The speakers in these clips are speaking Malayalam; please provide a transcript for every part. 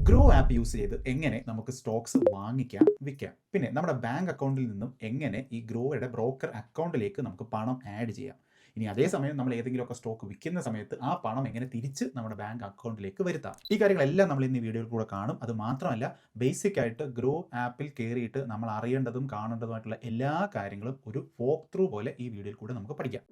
ഗ്രോ ആപ്പ് യൂസ് ചെയ്ത് എങ്ങനെ നമുക്ക് സ്റ്റോക്സ് വാങ്ങിക്കാം, വിൽക്കാം, പിന്നെ നമ്മുടെ ബാങ്ക് അക്കൗണ്ടിൽ നിന്നും എങ്ങനെ ഈ ഗ്രോയുടെ ബ്രോക്കർ അക്കൗണ്ടിലേക്ക് നമുക്ക് പണം ആഡ് ചെയ്യാം. ഇനി അതേസമയം നമ്മൾ ഏതെങ്കിലുമൊക്കെ സ്റ്റോക്ക് വിൽക്കുന്ന സമയത്ത് ആ പണം എങ്ങനെ തിരിച്ച് നമ്മുടെ ബാങ്ക് അക്കൗണ്ടിലേക്ക് വരുത്താം. ഈ കാര്യങ്ങളെല്ലാം നമ്മൾ ഇന്ന് ഈ വീഡിയോയിൽ കൂടെ കാണും. അത് മാത്രമല്ല, ബേസിക് ആയിട്ട് ഗ്രോ ആപ്പിൽ കയറിയിട്ട് നമ്മൾ അറിയേണ്ടതും കാണേണ്ടതുമായിട്ടുള്ള എല്ലാ കാര്യങ്ങളും ഒരു വോക്ക് ത്രൂ പോലെ ഈ വീഡിയോയിൽ കൂടെ നമുക്ക് പഠിക്കാം.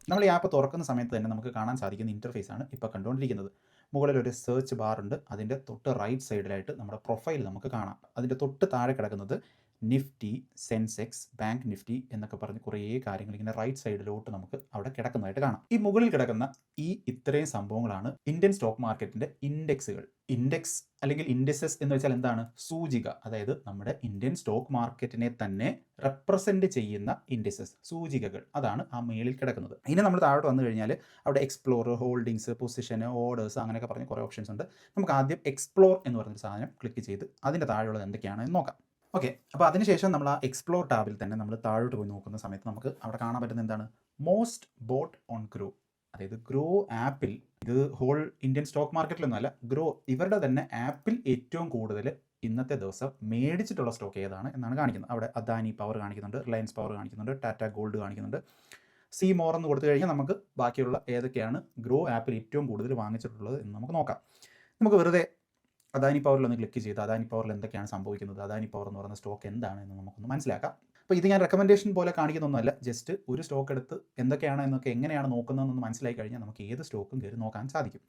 നമ്മൾ ഈ ആപ്പ് തുറക്കുന്ന സമയത്ത് തന്നെ നമുക്ക് കാണാൻ സാധിക്കുന്ന ഇൻ്റർഫേസ് ആണ് ഇപ്പോൾ കണ്ടുകൊണ്ടിരിക്കുന്നത്. മുകളിൽ ഒരു സെർച്ച് ബാർ ഉണ്ട്. അതിൻ്റെ തൊട്ട് റൈറ്റ് സൈഡിലായിട്ട് നമ്മുടെ പ്രൊഫൈൽ നമുക്ക് കാണാം. അതിൻ്റെ തൊട്ട് താഴെ കിടക്കുന്നത് നിഫ്റ്റി, സെൻസെക്സ്, ബാങ്ക് നിഫ്റ്റി എന്നൊക്കെ പറഞ്ഞ് കുറേ കാര്യങ്ങൾ ഇങ്ങനെ റൈറ്റ് സൈഡിലോട്ട് നമുക്ക് അവിടെ കിടക്കുന്നതായിട്ട് കാണാം. ഈ മുകളിൽ കിടക്കുന്ന ഇത്രയും സംഭവങ്ങളാണ് ഇന്ത്യൻ സ്റ്റോക്ക് മാർക്കറ്റിൻ്റെ ഇൻഡെക്സുകൾ. ഇൻഡെക്സ് അല്ലെങ്കിൽ ഇൻഡെക്സസ് എന്ന് വെച്ചാൽ എന്താണ്? സൂചിക. അതായത് നമ്മുടെ ഇന്ത്യൻ സ്റ്റോക്ക് മാർക്കറ്റിനെ തന്നെ റെപ്രസെൻറ്റ് ചെയ്യുന്ന ഇൻഡെക്സസ്, സൂചികകൾ. അതാണ് ആ മേളിൽ കിടക്കുന്നത്. ഇനി നമ്മൾ താഴോട്ട് വന്നു കഴിഞ്ഞാൽ അവിടെ എക്സ്പ്ലോർ, ഹോൾഡിങ്സ്, പൊസിഷന്, ഓർഡേഴ്സ് അങ്ങനെയൊക്കെ പറഞ്ഞ് കുറേ ഓപ്ഷൻസ് ഉണ്ട്. നമുക്ക് ആദ്യം എക്സ്പ്ലോർ എന്ന് പറഞ്ഞൊരു സാധനം ക്ലിക്ക് ചെയ്ത് അതിൻ്റെ താഴെയുള്ളത് എന്തൊക്കെയാണെന്ന് നോക്കാം. ഓക്കെ, അപ്പോൾ അതിനുശേഷം നമ്മൾ ആ എക്സ്പ്ലോർ ടാബിൽ തന്നെ നമ്മൾ താഴോട്ട് പോയി നോക്കുന്ന സമയത്ത് നമുക്ക് അവിടെ കാണാൻ പറ്റുന്ന എന്താണ്? Most boat on grow. അതായത് ഗ്രോ ആപ്പിൽ, ഇത് ഹോൾ ഇന്ത്യൻ സ്റ്റോക്ക് മാർക്കറ്റിലൊന്നുമല്ല, ഗ്രോ ഇവരുടെ തന്നെ ആപ്പിൽ ഏറ്റവും കൂടുതൽ ഇന്നത്തെ ദിവസം മേടിച്ചിട്ടുള്ള സ്റ്റോക്ക് ഏതാണ് എന്നാണ് കാണിക്കുന്നത്. അവിടെ അദാനി പവർ കാണിക്കുന്നുണ്ട്, റിലയൻസ് പവർ കാണിക്കുന്നുണ്ട്, ടാറ്റ ഗോൾഡ് കാണിക്കുന്നുണ്ട്. സി മോർ എന്ന് കൊടുത്തു കഴിഞ്ഞാൽ നമുക്ക് ബാക്കിയുള്ള ഏതൊക്കെയാണ് ഗ്രോ ആപ്പിൽ ഏറ്റവും കൂടുതൽ വാങ്ങിച്ചിട്ടുള്ളത് എന്ന് നമുക്ക് നോക്കാം. നമുക്ക് വെറുതെ അദാനി പവറിൽ ഒന്ന് ക്ലിക്ക് ചെയ്ത് അദാനി പവറിൽ എന്തൊക്കെയാണ് സംഭവിക്കുന്നത്, അദാനി പവർ എന്ന് പറയുന്ന സ്റ്റോക്ക് എന്താണ് എന്ന് നമുക്കൊന്ന് മനസ്സിലാക്കാം. അപ്പോൾ ഇത് ഞാൻ റെക്കമെൻഡേഷൻ പോലെ കാണിക്കുന്നൊന്നുമല്ല, ജസ്റ്റ് ഒരു സ്റ്റോക്ക് എടുത്ത് എന്തൊക്കെയാണ് എന്നൊക്കെ എങ്ങനെയാണ് നോക്കുന്നതെന്ന് മനസ്സിലാക്കി കഴിഞ്ഞാൽ നമുക്ക് ഏത് സ്റ്റോക്കും കയറി നോക്കാൻ സാധിക്കും.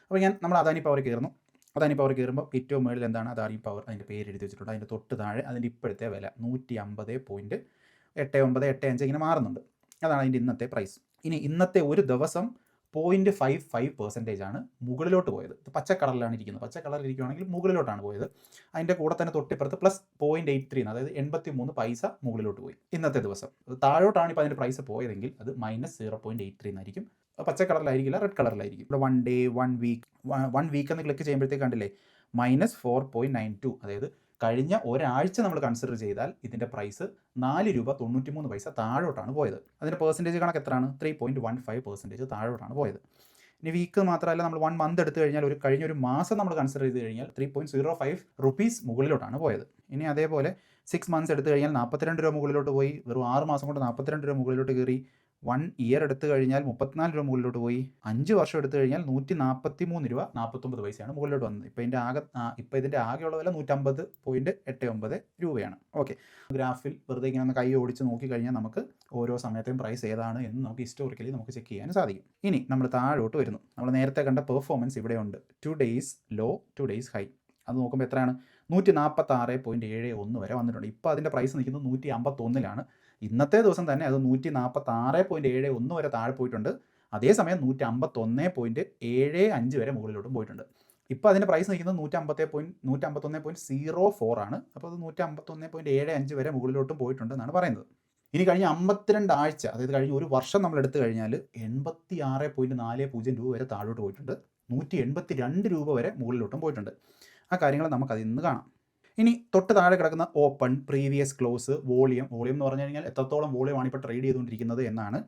അപ്പോൾ നമ്മൾ അദാനി പവർ കയറുന്നു. അദാനി പവർ കയറുമ്പോൾ ഏറ്റവും മുകളിൽ എന്താണ്? അദാനി പവർ, അതിൻ്റെ പേര് എഴുതി വെച്ചിട്ടുണ്ട്. അതിൻ്റെ തൊട്ട് താഴെ അതിൻ്റെ ഇപ്പോഴത്തെ വില 150.8985 ഇങ്ങനെ മാറുന്നുണ്ട്. അതാണ് അതിൻ്റെ ഇന്നത്തെ പ്രൈസ്. ഇനി ഇന്നത്തെ ഒരു ദിവസം 0.55% ആണ് മുകളിലോട്ട് പോയത്. പച്ച കളറിലാണ് ഇരിക്കുന്നത്. പച്ച കളറിൽ ഇരിക്കുകയാണെങ്കിൽ മുകളിലോട്ടാണ് പോയത്. അതിൻ്റെ കൂടെ തന്നെ തൊട്ടിപ്പുറത്ത് പ്ലസ് 0.83, അതായത് 83 പൈസ മുകളിലോട്ട് പോയി ഇന്നത്തെ ദിവസം. താഴോട്ടാണ് ഇപ്പോൾ അതിൻ്റെ പ്രൈസ് പോയതെങ്കിൽ അത് -0.83 എന്നായിരിക്കും. പച്ച കളറിലായിരിക്കില്ല, റെഡ് കളറിലായിരിക്കും. ഇവിടെ 1 ഡേ, 1 വീക്ക് എന്ന് ക്ലിക്ക് ചെയ്യുമ്പോഴത്തേക്ക് കണ്ടില്ലേ, -4.92. അതായത് കഴിഞ്ഞ ഒരാഴ്ച നമ്മൾ കൺസിഡർ ചെയ്താൽ ഇതിൻ്റെ പ്രൈസ് 4 രൂപ 93 പൈസ താഴോട്ടാണ് പോയത്. അതിൻ്റെ പെർസെൻറ്റേജ് കണക്ക് എത്രയാണ്? 3.15% താഴോട്ടാണ് പോയത്. ഇനി വീക്ക് മാത്രമല്ല, നമ്മൾ 1 മന്ത് എടുത്തു കഴിഞ്ഞാൽ കഴിഞ്ഞൊരു മാസം നമ്മൾ കൺസിഡർ ചെയ്ത് കഴിഞ്ഞാൽ 3.05 റുപ്പീസ് മുകളിലോട്ടാണ് പോയത്. ഇനി അതേപോലെ 6 മന്ത്സ് എടുത്തു കഴിഞ്ഞാൽ 42 രൂപ മുകളിലോട്ട് പോയി. വെറും 6 മാസം കൊണ്ട് 42 രൂപ മുകളിലോട്ട് കയറി. 1 ഇയർ എടുത്തു കഴിഞ്ഞാൽ 34 രൂപ മുകളിലോട്ട് പോയി. 5 വർഷം എടുത്തു കഴിഞ്ഞാൽ 143 രൂപ 49 പൈസയാണ് മുകളിലോട്ട് വന്നത്. ഇപ്പോൾ ഇതിൻ്റെ ആകെയുള്ള വില 150.89 രൂപയാണ്. ഓക്കെ, ഗ്രാഫിൽ വെറുതെ ഇങ്ങനെ ഒന്ന് കൈ ഓടിച്ച് നോക്കിക്കഴിഞ്ഞാൽ നമുക്ക് ഓരോ സമയത്തെയും പ്രൈസ് ഏതാണ് എന്ന് നമുക്ക് ഹിസ്റ്റോറിക്കലി നമുക്ക് ചെക്ക് ചെയ്യാൻ സാധിക്കും. ഇനി നമ്മൾ താഴോട്ട് വരുന്നു. നമ്മൾ നേരത്തെ കണ്ട പെർഫോമൻസ് ഇവിടെയുണ്ട്. 2 ഡേയ്സ് ലോ, 2 ഡേയ്സ് ഹൈ. അത് നോക്കുമ്പോൾ എത്രയാണ്? 146.71 വരെ വന്നിട്ടുണ്ട്. ഇപ്പോൾ അതിൻ്റെ പ്രൈസ് നിൽക്കുന്നത് 151-ലാണ്. ഇന്നത്തെ ദിവസം തന്നെ അത് 146.71 വരെ താഴെ പോയിട്ടുണ്ട്. അതേസമയം 151.75 വരെ മുകളിലോട്ടും പോയിട്ടുണ്ട്. ഇപ്പോൾ അതിൻ്റെ പ്രൈസ് നിൽക്കുന്നത് 151.04 ആണ്. അപ്പോൾ അത് 151.75 വരെ മുകളിലോട്ടും പോയിട്ടുണ്ട് എന്നാണ് പറയുന്നത്. ഇനി കഴിഞ്ഞ 52 ആഴ്ച, അതായത് കഴിഞ്ഞ ഒരു വർഷം നമ്മൾ എടുത്തു കഴിഞ്ഞാൽ 86.40 രൂപ വരെ താഴോട്ട് പോയിട്ടുണ്ട്. 182 രൂപ വരെ മുകളിലോട്ടും പോയിട്ടുണ്ട്. ആ കാര്യങ്ങൾ നമുക്കതിൽ നിന്ന് കാണാം. ഇനി തൊട്ട് താഴെ കിടക്കുന്ന ഓപ്പൺ, പ്രീവിയസ് ക്ലോസ്, വോളിയം എന്ന് പറഞ്ഞു കഴിഞ്ഞാൽ എത്രത്തോളം വോളിയമാണ് ഇപ്പോൾ ട്രേഡ് ചെയ്തുകൊണ്ടിരിക്കുന്നത് എന്നാണ്.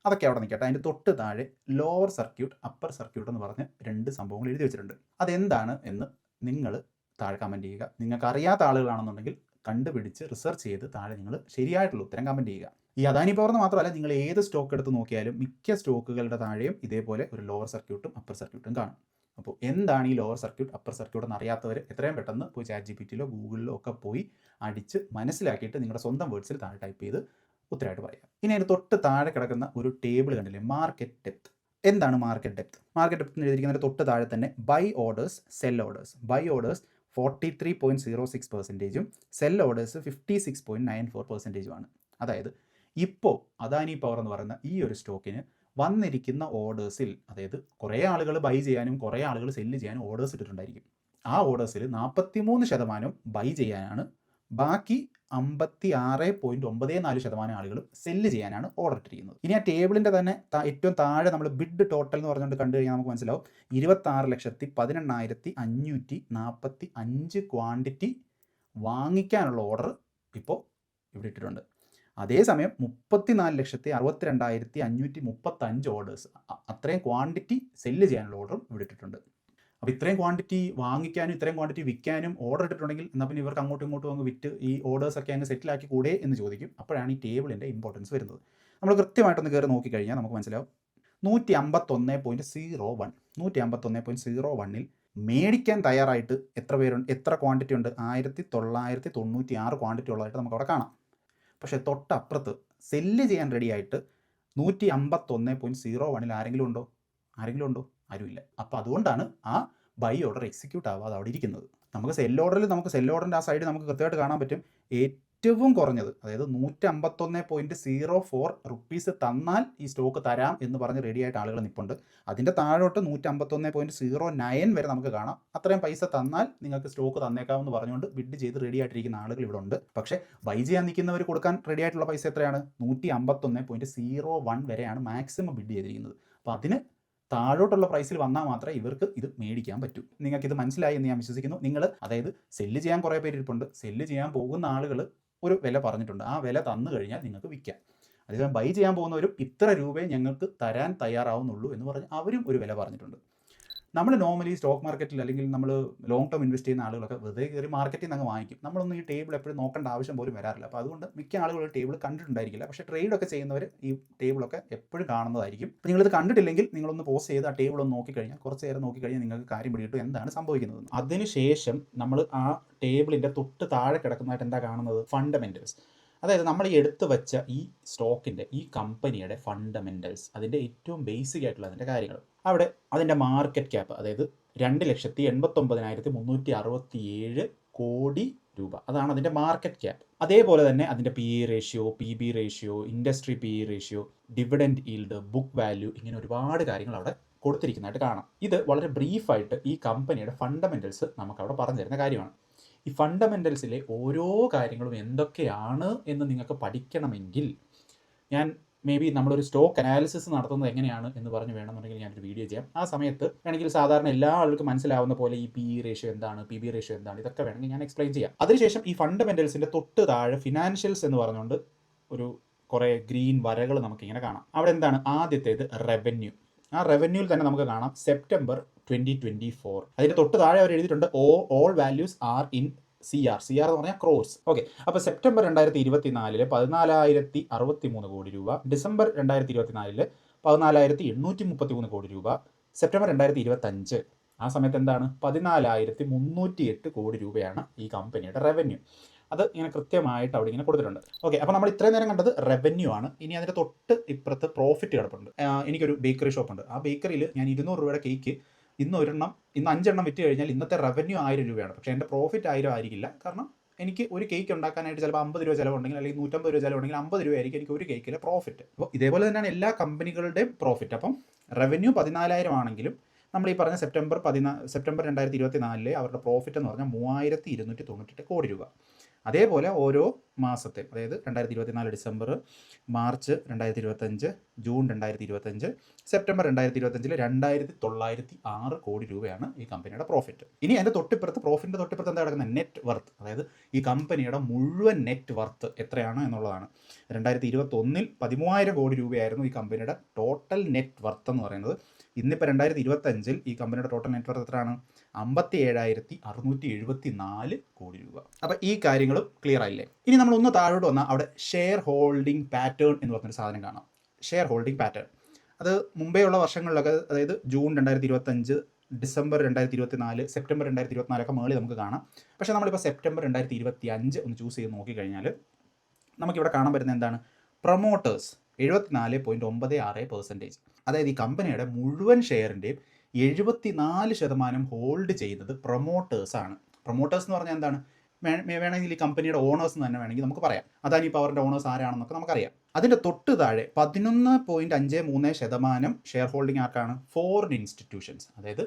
അതൊക്കെ അവിടെ നിൽക്കട്ടെ. അതിൻ്റെ തൊട്ട് താഴെ ലോവർ സർക്യൂട്ട്, അപ്പർ സർക്യൂട്ട് എന്ന് പറഞ്ഞ് 2 സംഭവങ്ങൾ എഴുതി വെച്ചിട്ടുണ്ട്. അതെന്താണ് എന്ന് നിങ്ങൾ താഴെ കമൻറ്റ് ചെയ്യുക. നിങ്ങൾക്ക് അറിയാത്ത ആളുകളാണെന്നുണ്ടെങ്കിൽ കണ്ടുപിടിച്ച് റിസർച്ച് ചെയ്ത് താഴെ നിങ്ങൾ ശരിയായിട്ടുള്ള ഉത്തരം കമൻറ്റ് ചെയ്യുക. ഈ അദാനി പവർ എന്ന് മാത്രമല്ല, നിങ്ങൾ ഏത് സ്റ്റോക്ക് എടുത്ത് നോക്കിയാലും മിക്ക സ്റ്റോക്കുകളുടെ താഴെയും ഇതേപോലെ ഒരു ലോവർ സർക്യൂട്ടും അപ്പർ സർക്യൂട്ടും കാണും. അപ്പോൾ എന്താണ് ഈ ലോവർ സർക്യൂട്ട്, അപ്പർ സർക്യൂട്ട് എന്ന് അറിയാത്തവർ എത്രയും പെട്ടെന്ന് പോയി ChatGPTയിലോ ഗൂഗിളിലോ ഒക്കെ പോയി അടിച്ച് മനസ്സിലാക്കിയിട്ട് നിങ്ങളുടെ സ്വന്തം വേർഡ്സിൽ താഴെ ടൈപ്പ് ചെയ്ത് ഉത്തരമായിട്ട് പറയാം. ഇനി അതിന് തൊട്ട് താഴെ കിടക്കുന്ന ഒരു ടേബിൾ കണ്ടില്ലേ, മാർക്കറ്റ് ഡെപ്ത്. എന്താണ് മാർക്കറ്റ് ഡെപ്ത്? മാർക്കറ്റ് ഡെപ്ത് എഴുതിയിരിക്കുന്നതിൻ്റെ തൊട്ട് താഴെ തന്നെ buy orders, sell orders. Buy orders 43.06%, sell orders 56.94%. അതായത് ഇപ്പോൾ അദാനി പവർ എന്ന് പറയുന്ന ഈ ഒരു സ്റ്റോക്കിന് വന്നിരിക്കുന്ന ഓർഡേഴ്സിൽ, അതായത് കുറേ ആളുകൾ ബൈ ചെയ്യാനും കുറേ ആളുകൾ സെല്ല് ചെയ്യാനും ഓർഡേഴ്സ് ഇട്ടിട്ടുണ്ടായിരിക്കും. ആ ഓർഡേഴ്സിൽ 43% ബൈ ചെയ്യാനാണ്, ബാക്കി 56.94% ആളുകളും സെല്ല് ചെയ്യാനാണ് ഓർഡർ ഇട്ടിരിക്കുന്നത്. ഇനി ആ ടേബിളിൻ്റെ തന്നെ ഏറ്റവും താഴെ നമ്മൾ ബിഡ് ടോട്ടൽ എന്ന് പറഞ്ഞുകൊണ്ട് കണ്ടു കഴിഞ്ഞാൽ നമുക്ക് മനസ്സിലാവും 26,18,545 ക്വാണ്ടിറ്റി വാങ്ങിക്കാനുള്ള ഓർഡർ ഇപ്പോൾ ഇവിടെ ഇട്ടിട്ടുണ്ട്. അതേസമയം 34,62,535 ഓർഡേഴ്സ്, അത്രയും ക്വാണ്ടിറ്റി സെല്ല് ചെയ്യാനുള്ള ഓർഡറും ഇവിടെ ഇട്ടിട്ടുണ്ട്. അപ്പോൾ ഇത്രയും ക്വാണ്ടിറ്റി വാങ്ങിക്കാനും ഇത്രയും ക്വാണ്ടിറ്റി വിൽക്കാനും ഓർഡർ ഇട്ടിട്ടുണ്ടെങ്കിൽ എന്നാൽ പിന്നെ ഇവർക്ക് അങ്ങോട്ടും ഇങ്ങോട്ടും അങ്ങ് വിറ്റ് ഈ ഓർഡേഴ്സൊക്കെ അങ്ങ് സെറ്റിലാക്കി കൂടെ എന്ന് ചോദിക്കും. അപ്പോഴാണ് ഈ ടേബിളിൻ്റെ ഇമ്പോർട്ടൻസ് വരുന്നത്. നമ്മൾ കൃത്യമായിട്ടൊന്ന് കയറി നോക്കിക്കഴിഞ്ഞാൽ നമുക്ക് മനസ്സിലാവും 151.01 151.01 മേടിക്കാൻ തയ്യാറായിട്ട് എത്ര പേരുണ്ട്, എത്ര ക്വാണ്ടിറ്റി ഉണ്ട്? 1996 ക്വാണ്ടിറ്റി ഉള്ളതായിട്ട് നമുക്കവിടെ കാണാം. പക്ഷേ തൊട്ടപ്പുറത്ത് സെല്ല് ചെയ്യാൻ റെഡി ആയിട്ട് 151.01 ആരെങ്കിലും ഉണ്ടോ? ആരുമില്ല. അപ്പോൾ അതുകൊണ്ടാണ് ആ ബൈ ഓർഡർ എക്സിക്യൂട്ട് ആവാതെ അവിടെ ഇരിക്കുന്നത്. നമുക്ക് സെൽ ഓർഡറിൻ്റെ ആ സൈഡ് നമുക്ക് കൃത്യമായിട്ട് കാണാൻ പറ്റും. ഏറ്റവും കുറഞ്ഞത്, അതായത് 151.04 റുപ്പീസ് തന്നാൽ ഈ സ്റ്റോക്ക് തരാം എന്ന് പറഞ്ഞ് റെഡിയായിട്ട് ആളുകൾ നിൽപ്പുണ്ട്. അതിൻ്റെ താഴോട്ട് 151.09 വരെ നമുക്ക് കാണാം. അത്രയും പൈസ തന്നാൽ നിങ്ങൾക്ക് സ്റ്റോക്ക് തന്നേക്കാമെന്ന് പറഞ്ഞുകൊണ്ട് ബിഡ് ചെയ്ത് റെഡി ആയിട്ടിരിക്കുന്ന ആളുകൾ ഇവിടെ ഉണ്ട്. പക്ഷേ ബൈ ചെയ്യാൻ നിൽക്കുന്നവർ കൊടുക്കാൻ റെഡി ആയിട്ടുള്ള പൈസ എത്രയാണ്? 151.01 വരെയാണ് മാക്സിമം ബിഡ് ചെയ്തിരിക്കുന്നത്. അപ്പോൾ അതിന് താഴോട്ടുള്ള പ്രൈസിൽ വന്നാൽ മാത്രമേ ഇവർക്ക് ഇത് മേടിക്കാൻ പറ്റൂ. നിങ്ങൾക്കിത് മനസ്സിലായി എന്ന് ഞാൻ വിശ്വസിക്കുന്നു. അതായത് സെല്ല് ചെയ്യാൻ കുറേ പേര് ഇരിപ്പുണ്ട്. സെല്ല് ചെയ്യാൻ പോകുന്ന ആളുകൾ ഒരു വില പറഞ്ഞിട്ടുണ്ട്. ആ വില തന്നു കഴിഞ്ഞാൽ നിങ്ങൾക്ക് വിൽക്കാം. അതേസമയം ബൈ ചെയ്യാൻ പോകുന്നവരും ഇത്ര രൂപയെ ഞങ്ങൾക്ക് തരാൻ തയ്യാറാവുന്നുള്ളൂ എന്ന് പറഞ്ഞ് അവരും ഒരു വില പറഞ്ഞിട്ടുണ്ട്. നമ്മൾ നോർമലി സ്റ്റോക്ക് മാർക്കറ്റിൽ അല്ലെങ്കിൽ നമ്മൾ ലോങ് ടേം ഇൻവെസ്റ്റ് ചെയ്യുന്ന ആളുകളൊക്കെ വെറുതെ കയറി മാർക്കറ്റിൽ നിന്ന് അങ്ങ് വാങ്ങിക്കും. നമ്മളൊന്നും ഈ ടേബിൾ എപ്പോഴും നോക്കേണ്ട ആവശ്യം പോലും വരാറില്ല. അപ്പോൾ അതുകൊണ്ട് മിക്ക ആളുകൾ ടേബിൾ കണ്ടിട്ടുണ്ടായിരിക്കില്ല. പക്ഷേ ട്രേഡൊക്കെ ചെയ്യുന്നവർ ഈ ടേബിളൊക്കെ എപ്പോഴും കാണുന്നതായിരിക്കും. അപ്പോൾ നിങ്ങളിത് കണ്ടിട്ടില്ലെങ്കിൽ നിങ്ങളൊന്ന് പോസ് ചെയ്ത് ആ ടേബിൾ ഒന്ന് നോക്കിക്കഴിഞ്ഞാൽ, കുറച്ച് നേരം നോക്കിക്കഴിഞ്ഞാൽ നിങ്ങൾക്ക് കാര്യം പിടികിട്ടും എന്താണ് സംഭവിക്കുന്നത്. അതിനുശേഷം നമ്മൾ ആ ടേബിളിൻ്റെ തൊട്ട് താഴെ കിടക്കുന്നതായിട്ട് എന്താ കാണുന്നത്? ഫണ്ടമെൻറ്റൽസ്. അതായത് നമ്മൾ ഈ എടുത്തു വെച്ച ഈ സ്റ്റോക്കിൻ്റെ, ഈ കമ്പനിയുടെ ഫണ്ടമെൻറ്റൽസ്, അതിൻ്റെ ഏറ്റവും ബേസിക് ആയിട്ടുള്ള അതിൻ്റെ കാര്യങ്ങൾ. അവിടെ അതിൻ്റെ മാർക്കറ്റ് ക്യാപ്പ്, അതായത് 2,89,367 കോടി രൂപ, അതാണ് അതിൻ്റെ മാർക്കറ്റ് ക്യാപ്പ്. അതേപോലെ തന്നെ അതിൻ്റെ PE ratio, PB ratio, industry PE ratio, dividend yield, book value, ഇങ്ങനെ ഒരുപാട് കാര്യങ്ങൾ അവിടെ കൊടുത്തിരിക്കുന്നതായിട്ട് കാണാം. ഇത് വളരെ ബ്രീഫായിട്ട് ഈ കമ്പനിയുടെ ഫണ്ടമെൻറ്റൽസ് നമുക്കവിടെ പറഞ്ഞു തരുന്ന കാര്യമാണ്. ഈ ഫണ്ടമെൻറ്റൽസിലെ ഓരോ കാര്യങ്ങളും എന്തൊക്കെയാണ് എന്ന് നിങ്ങൾക്ക് പഠിക്കണമെങ്കിൽ ഞാൻ നമ്മളൊരു സ്റ്റോക്ക് അനാലിസിസ് നടത്തുന്നത് എങ്ങനെയാണ് എന്ന് പറഞ്ഞ് വേണമെന്നുണ്ടെങ്കിൽ ഞാനൊരു വീഡിയോ ചെയ്യാം. ആ സമയത്ത് വേണമെങ്കിൽ സാധാരണ എല്ലാ ആൾക്കും മനസ്സിലാവുന്ന പോലെ ഈ PE റേഷ്യോ എന്താണ്, PB റേഷ്യോ എന്താണ്, ഇതൊക്കെ വേണമെങ്കിൽ ഞാൻ എക്സ്പ്ലെയിൻ ചെയ്യാം. അതിനുശേഷം ഈ ഫണ്ടമെൻറ്റൽസിൻ്റെ തൊട്ട് താഴെ ഫിനാൻഷ്യൽസ് എന്ന് പറഞ്ഞുകൊണ്ട് കുറേ ഗ്രീൻ വരകൾ നമുക്കിങ്ങനെ കാണാം. അവിടെ എന്താണ്? ആദ്യത്തേത് റവന്യൂ. ആ റവന്യൂവിൽ തന്നെ നമുക്ക് കാണാം സെപ്റ്റംബർ 2024. അതിൻ്റെ തൊട്ട് താഴെ അവർ എഴുതിയിട്ടുണ്ട് all values are in CR എന്ന് പറഞ്ഞാൽ ക്രോർസ്. ഓക്കെ, അപ്പോൾ സെപ്റ്റംബർ 2024 14,063 കോടി രൂപ, ഡിസംബർ 2024 14,833 കോടി രൂപ, സെപ്റ്റംബർ 2025 ആ സമയത്ത് എന്താണ്? 14,308 കോടി രൂപയാണ് ഈ കമ്പനിയുടെ റവന്യൂ. അത് ഇങ്ങനെ കൃത്യമായിട്ട് അവിടെ ഇങ്ങനെ കൊടുത്തിട്ടുണ്ട്. ഓക്കെ, അപ്പോൾ നമ്മൾ ഇത്രയും നേരം കണ്ടത് റവന്യൂ ആണ്. ഇനി അതിൻ്റെ തൊട്ട് ഇപ്പുറത്ത് പ്രോഫിറ്റ് കിടപ്പുണ്ട്. എനിക്കൊരു ബേക്കറി ഷോപ്പുണ്ട്. ആ ബേക്കറിയിൽ ഞാൻ 200 രൂപയുടെ കേക്ക് ഇന്ന് 5 എണ്ണം വിറ്റ് കഴിഞ്ഞാൽ ഇന്നത്തെ റവന്യൂ 1000 രൂപയാണ്. പക്ഷേ എൻ്റെ പ്രോഫിറ്റ് 1000 ആയിരിക്കില്ല. കാരണം എനിക്ക് ഒരു കേക്ക് ഉണ്ടാക്കാനായിട്ട് ചിലപ്പോൾ 50 രൂപ ചിലവുണ്ടെങ്കിൽ, അല്ലെങ്കിൽ 150 രൂപ ചിലവുണ്ടെങ്കിൽ 50 രൂപയായിരിക്കും എനിക്ക് ഒരു കേക്കിലെ പ്രോഫിറ്റ്. അപ്പോൾ ഇതേപോലെ തന്നെയാണ് എല്ലാ കമ്പനികളുടെയും പ്രോഫിറ്റ്. അപ്പം റവന്യൂ 14,000 ആണെങ്കിലും നമ്മൾ ഈ പറഞ്ഞ സെപ്റ്റംബർ 2024 അവരുടെ പ്രോഫിറ്റ് എന്ന് പറഞ്ഞാൽ 3,298 കോടി രൂപ. അതേപോലെ ഓരോ മാസത്തെ, അതായത് 2024 ഡിസംബർ, മാർച്ച് 2025, ജൂൺ 2025, സെപ്റ്റംബർ 2025 2,906 കോടി രൂപയാണ് ഈ കമ്പനിയുടെ പ്രോഫിറ്റ്. ഇനി അതിൻ്റെ പ്രോഫിറ്റിൻ്റെ തൊട്ടിപ്പുറത്ത് എന്താ കിടക്കുന്നത്? Net worth. അതായത് ഈ കമ്പനിയുടെ മുഴുവൻ നെറ്റ് വർത്ത് എത്രയാണ് എന്നുള്ളതാണ്. 2021 13,000 കോടി രൂപയായിരുന്നു ഈ കമ്പനിയുടെ ടോട്ടൽ നെറ്റ് വർത്ത് എന്ന് പറയുന്നത്. ഇന്നിപ്പോൾ 2025 ഈ കമ്പനിയുടെ ടോട്ടൽ നെറ്റ് വർത്ത് എത്രയാണ്? 57,674 കോടി രൂപ. അപ്പോൾ ഈ കാര്യങ്ങളും ക്ലിയർ ആയില്ലേ? ഇനി നമ്മൾ ഒന്ന് താഴോട്ട് വന്നാൽ അവിടെ ഷെയർ ഹോൾഡിംഗ് പാറ്റേൺ എന്ന് പറഞ്ഞൊരു സാധനം കാണാം. ഷെയർ ഹോൾഡിംഗ് പാറ്റേൺ അത് മുമ്പേ ഉള്ള വർഷങ്ങളിലൊക്കെ, അതായത് ജൂൺ 2025, ഡിസംബർ 2024, സെപ്റ്റംബർ 2024 ഒക്കെ മുകളിൽ നമുക്ക് കാണാം. പക്ഷേ നമ്മളിപ്പോൾ സെപ്റ്റംബർ 2025 ഒന്ന് ചൂസ് ചെയ്ത് നോക്കിക്കഴിഞ്ഞാൽ നമുക്കിവിടെ കാണാൻ പറ്റുന്നത് എന്താണ്? പ്രൊമോട്ടേഴ്സ് 74.96%. അതായത് ഈ കമ്പനിയുടെ മുഴുവൻ ഷെയറിൻ്റെയും 74% ഹോൾഡ് ചെയ്യുന്നത് പ്രൊമോട്ടേഴ്സാണ്. പ്രൊമോട്ടേഴ്സ് എന്ന് പറഞ്ഞാൽ എന്താണ്? വേണമെങ്കിൽ ഈ കമ്പനിയുടെ ഓണേഴ്സ് എന്ന് തന്നെ വേണമെങ്കിൽ നമുക്ക് പറയാം. അദാനി പവറിൻ്റെ ഓണേഴ്സ് ആരാണെന്നൊക്കെ നമുക്കറിയാം. അതിൻ്റെ തൊട്ട് താഴെ 11.53% ഷെയർ ഹോൾഡിംഗ് ആർക്കാണ്? Foreign institutions. അതായത്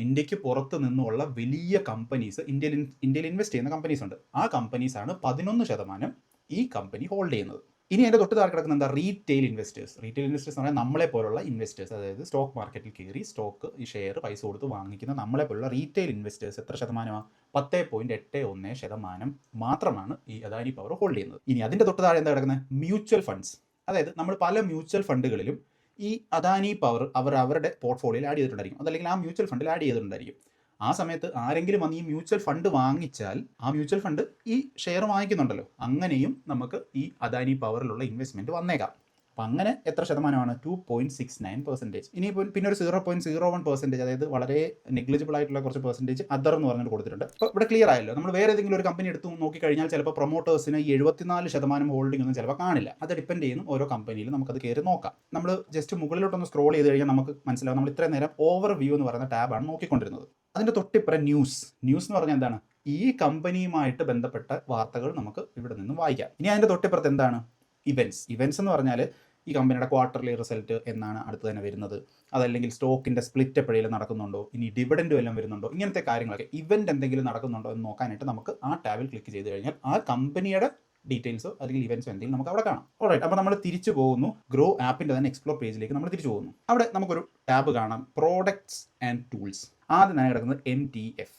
ഇന്ത്യക്ക് പുറത്തു നിന്നുള്ള വലിയ കമ്പനീസ്, ഇന്ത്യയിൽ ഇൻവെസ്റ്റ് ചെയ്യുന്ന കമ്പനീസ് ഉണ്ട്. ആ കമ്പനീസാണ് 11% ഈ കമ്പനി ഹോൾഡ് ചെയ്യുന്നത്. ഇനി അതിൻ്റെ തൊട്ട് താഴെ കിടക്കുന്ന എന്താ, റീറ്റെയിൽ ഇൻവെസ്റ്റേഴ്സ്. റീറ്റെയിൽ ഇൻവെസ്റ്റേഴ്സ് എന്ന് പറഞ്ഞാൽ നമ്മളെ പോലുള്ള ഇൻവെസ്റ്റേഴ്സ്, അതായത് സ്റ്റോക്ക് മാർക്കറ്റിൽ കയറി സ്റ്റോക്ക് ഈ ഷെയർ പൈസ കൊടുത്ത് വാങ്ങിക്കുന്ന നമ്മളെ പോലുള്ള റീറ്റെയിൽ ഇൻവെസ്റ്റേഴ്സ് എത്ര ശതമാനമാണ്? 10.81% മാത്രമാണ് ഈ അദാനി പവർ ഹോൾഡ് ചെയ്യുന്നത്. ഇനി അതിൻ്റെ തൊട്ട് താഴെ എന്താ കിടക്കുന്നത്? Mutual funds. അതായത് നമ്മൾ പല മ്യൂച്വൽ ഫണ്ടുകളിലും ഈ അദാനി പവർ അവരുടെ പോർട്ട്ഫോളിയോയിൽ ആഡ് ചെയ്തിട്ടുണ്ടായിരിക്കും, അതല്ലെങ്കിൽ ആ മ്യൂച്വൽ ഫണ്ടിൽ ആഡ് ചെയ്തിട്ടുണ്ടായിരിക്കും. ആ സമയത്ത് ആരെങ്കിലും വന്ന് ഈ മ്യൂച്വൽ ഫണ്ട് വാങ്ങിച്ചാൽ ആ മ്യൂച്വൽ ഫണ്ട് ഈ ഷെയർ വാങ്ങിക്കുന്നുണ്ടല്ലോ, അങ്ങനെയും നമുക്ക് ഈ അദാനി പവറിലുള്ള ഇൻവെസ്റ്റ്മെൻറ്റ് വന്നേക്കാം. അപ്പം അങ്ങനെ എത്ര ശതമാനമാണ്? 2.69%. ഇനിയിപ്പോൾ പിന്നെ ഒരു 0.01%, അതായത് വളരെ നെഗ്ലിജിബിൾ ആയിട്ടുള്ള കുറച്ച് പെർസെൻറ്റേജ് അതർ എന്ന് പറഞ്ഞിട്ട് കൊടുത്തിട്ടുണ്ട്. അപ്പോൾ ഇവിടെ ക്ലിയർ ആയല്ലോ. നമ്മൾ വേറെ ഏതെങ്കിലും ഒരു കമ്പനി എടുത്ത് നോക്കിക്കഴിഞ്ഞാൽ ചിലപ്പോൾ പ്രൊമോട്ടേഴ്സിന് 74% ഹോൾഡിംഗ് ഒന്നും ചിലപ്പോൾ കാണില്ല. അത് ഡിപ്പെൻഡ് ചെയ്യുന്നു ഓരോ കമ്പനിയിൽ, നമുക്കത് കയറി നോക്കാം. നമ്മൾ ജസ്റ്റ് മുകളിലോട്ടൊന്ന് സ്ക്രോൾ ചെയ്ത് കഴിഞ്ഞാൽ നമുക്ക് മനസ്സിലാവും. നമ്മൾ ഇത്രയും നേരം ഓവർ വ്യൂ എന്ന് പറയുന്ന ടാബാണ് നോക്കിക്കൊണ്ടിരുന്നത്. അതിൻ്റെ തൊട്ടിപ്പുറം ന്യൂസ് എന്ന് പറഞ്ഞാൽ എന്താണ്? ഈ കമ്പനിയുമായിട്ട് ബന്ധപ്പെട്ട വാർത്തകൾ നമുക്ക് ഇവിടെ നിന്ന് വായിക്കാം. ഇനി അതിൻ്റെ തൊട്ടിപ്പുറത്ത് എന്താണ്? ഇവൻറ്റ്സ് എന്ന് പറഞ്ഞാൽ ഈ കമ്പനിയുടെ ക്വാർട്ടർലി റിസൾട്ട് എന്നാണ് അടുത്ത് തന്നെ വരുന്നത്, അതല്ലെങ്കിൽ സ്റ്റോക്കിൻ്റെ സ്പ്ലിറ്റ് എപ്പോഴേലും നടക്കുന്നുണ്ടോ, ഇനി ഡിവിഡൻഡ് വല്ലതും വരുന്നുണ്ടോ, ഇങ്ങനത്തെ കാര്യങ്ങളൊക്കെ ഇവൻറ്റ് എന്തെങ്കിലും നടക്കുന്നുണ്ടോ എന്ന് നോക്കാനായിട്ട് നമുക്ക് ആ ടാബിൽ ക്ലിക്ക് ചെയ്ത് കഴിഞ്ഞാൽ ആ കമ്പനിയുടെ ഡീറ്റെയിൽസോ അല്ലെങ്കിൽ ഇവൻറ്റ്സോ എന്തെങ്കിലും നമുക്ക് അവിടെ കാണാം. ഓൾറൈറ്റ്, അപ്പോൾ നമ്മൾ തിരിച്ചു പോകുന്നു ഗ്രോ ആപ്പിൻ്റെ തന്നെ എക്സ്പ്ലോർ പേജിലേക്ക് നമ്മൾ തിരിച്ചു പോകുന്നു. അവിടെ നമുക്കൊരു ടാബ് കാണാം, പ്രോഡക്ട്സ് ആൻഡ് ടൂൾസ്. ആദ്യം തന്നെ കിടക്കുന്നത് MTF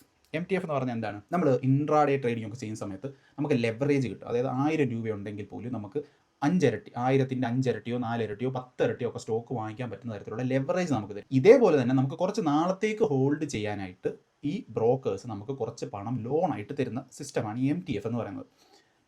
എന്ന് പറഞ്ഞാൽ എന്താണ്? നമ്മൾ ഇൻട്രാഡേ ട്രേഡിംഗ് ഒക്കെ ചെയ്യുന്ന സമയത്ത് നമുക്ക് ലെവറേജ് കിട്ടും. അതായത് 1000 രൂപ ഉണ്ടെങ്കിൽ പോലും നമുക്ക് 5 ഇരട്ടി, 1000ൻ്റെ 5 ഇരട്ടിയോ 4 ഇരട്ടിയോ 10 ഇരട്ടിയോ ഒക്കെ സ്റ്റോക്ക് വാങ്ങിക്കാൻ പറ്റുന്ന തരത്തിലുള്ള ലെവറേജ് നമുക്ക് തരും. ഇതേപോലെ തന്നെ നമുക്ക് കുറച്ച് നാളത്തേക്ക് ഹോൾഡ് ചെയ്യാനായിട്ട് ഈ ബ്രോക്കേഴ്സ് നമുക്ക് കുറച്ച് പണം ലോണായിട്ട് തരുന്ന സിസ്റ്റമാണ് ഈ MTF എന്ന് പറയുന്നത്.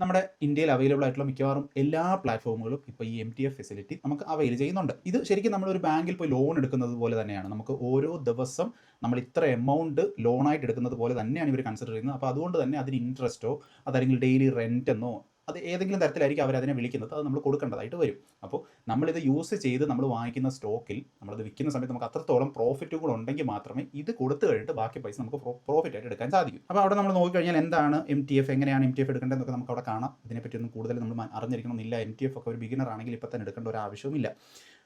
നമ്മുടെ ഇന്ത്യയിൽ അവൈലബിൾ ആയിട്ടുള്ള മിക്കവാറും എല്ലാ പ്ലാറ്റ്ഫോമുകളും ഇപ്പോൾ ഈ MTF ഫെസിലിറ്റി നമുക്ക് അവൈൽ ചെയ്യുന്നുണ്ട്. ഇത് ശരിക്കും നമ്മളൊരു ബാങ്കിൽ പോയി ലോൺ എടുക്കുന്നത് പോലെ തന്നെയാണ്. നമുക്ക് ഓരോ ദിവസം നമ്മൾ ഇത്ര എമൗണ്ട് ലോണായിട്ട് എടുക്കുന്നത് പോലെ തന്നെയാണ് ഇവർ കൺസിഡർ ചെയ്യുന്നത്. അപ്പോൾ അതുകൊണ്ട് തന്നെ അതിന് ഇൻട്രസ്റ്റോ അതല്ലെങ്കിൽ ഡെയിലി റെൻ്റ് എന്നോ അത് ഏതെങ്കിലും തരത്തിലായിരിക്കും അവരതിനെ വിളിക്കുന്നത്, അത് നമ്മൾ കൊടുക്കേണ്ടതായിട്ട് വരും. അപ്പോൾ നമ്മളിത് യൂസ് ചെയ്ത് നമ്മൾ വാങ്ങിക്കുന്ന സ്റ്റോക്കിൽ നമ്മളത് വിൽക്കുന്ന സമയത്ത് നമുക്ക് അത്രത്തോളം പ്രോഫിറ്റുകൾ ഉണ്ടെങ്കിൽ മാത്രമേ ഇത് കൊടുത്തു കഴിഞ്ഞിട്ട് ബാക്കി പൈസ നമുക്ക് പ്രോഫിറ്റ് ആയിട്ട് എടുക്കാൻ സാധിക്കും. അപ്പോൾ അവിടെ നമ്മൾ നോക്കിക്കഴിഞ്ഞാൽ എന്താണ് MTF, എങ്ങനെയാണ് MTF എടുക്കേണ്ടതെന്നൊക്കെ നമുക്ക് അവിടെ കാണാം. ഇതിനെപ്പറ്റിയൊന്നും കൂടുതൽ നമ്മൾ അറിഞ്ഞിരിക്കണമെന്നില്ല. MTF ഒക്കെ ഒരു ബിഗിനർ ആണെങ്കിൽ ഇപ്പോൾ തന്നെ എടുക്കേണ്ട ഒരു ആവശ്യവുമില്ല.